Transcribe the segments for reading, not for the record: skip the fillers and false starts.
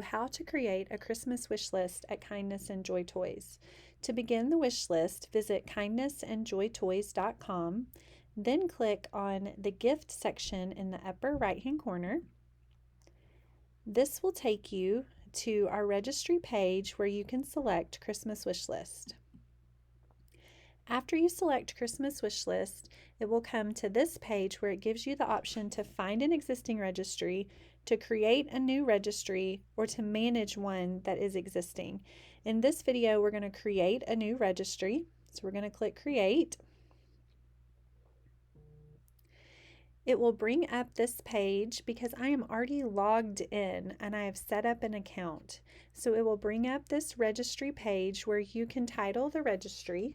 How to create a Christmas wish list at Kindness and Joy Toys. To begin the wish list, visit kindnessandjoytoys.com, then click on the gift section in the upper right hand corner. This will take you to our registry page where you can select Christmas wish list. After you select Christmas wish list, it will come to this page where it gives you the option to find an existing registry, to create a new registry, or to manage one that is existing. In this video, we're going to create a new registry. So we're going to click Create. It will bring up this page because I am already logged in and I have set up an account. So it will bring up this registry page where you can title the registry.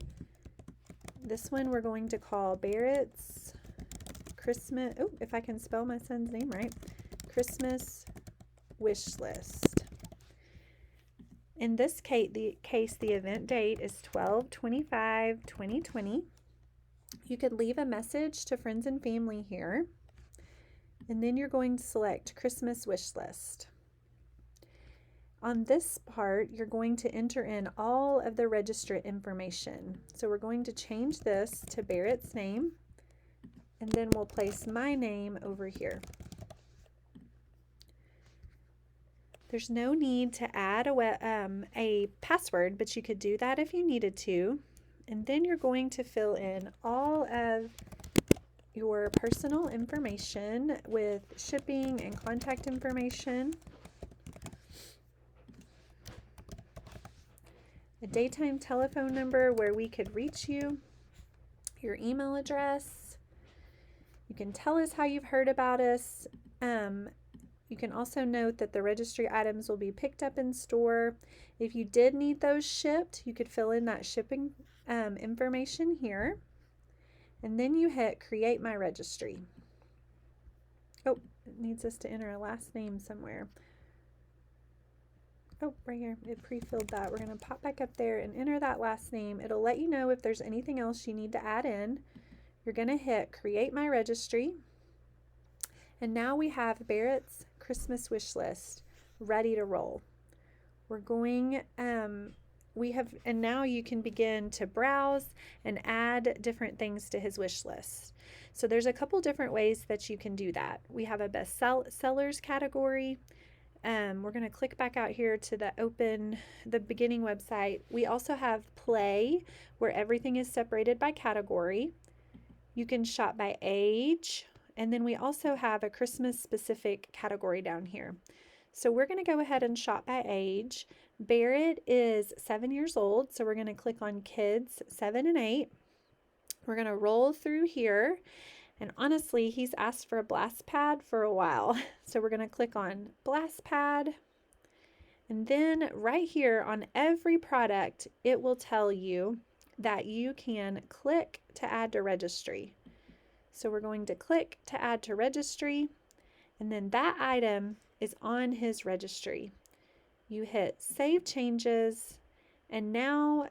This one we're going to call Barrett's Christmas, oh, if I can spell my son's name right, Christmas Wish List. In this case, the event date is 12/25/2020. You could leave a message to friends and family here, and then you're going to select Christmas Wish List. On this part, you're going to enter in all of the registrant information. So we're going to change this to Barrett's name, and then we'll place my name over here. There's no need to add a password, but you could do that if you needed to. And then you're going to fill in all of your personal information with shipping and contact information. A daytime telephone number where we could reach you, your email address. You can tell us how you've heard about us. You can also note that the registry items will be picked up in store. If you did need those shipped, you could fill in that shipping information here. And then you hit Create My Registry. Oh, it needs us to enter a last name somewhere. Oh, right here, it pre-filled that. We're going to pop back up there and enter that last name. It'll let you know if there's anything else you need to add in. You're going to hit Create My Registry. And now we have Barrett's Christmas Wish List ready to roll. We're going, and now you can begin to browse and add different things to his wish list. So there's a couple different ways that you can do that. We have a best sellers category. We're going to click back out here to the beginning website. We also have Play, where everything is separated by category. You can shop by age, and then we also have a Christmas specific category down here. So we're going to go ahead and shop by age. Barrett is 7 years old, so we're going to click on Kids 7 and 8. We're going to roll through here. And honestly, he's asked for a blast pad for a while. So we're going to click on blast pad. And then right here on every product, it will tell you that you can click to add to registry. So we're going to click to add to registry. And then that item is on his registry. You hit Save Changes. And now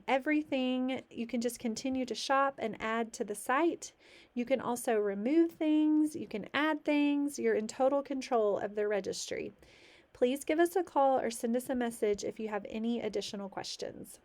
everything, you can just continue to shop and add to the site. You can also remove things, you can add things. You're in total control of the registry. Please give us a call or send us a message if you have any additional questions.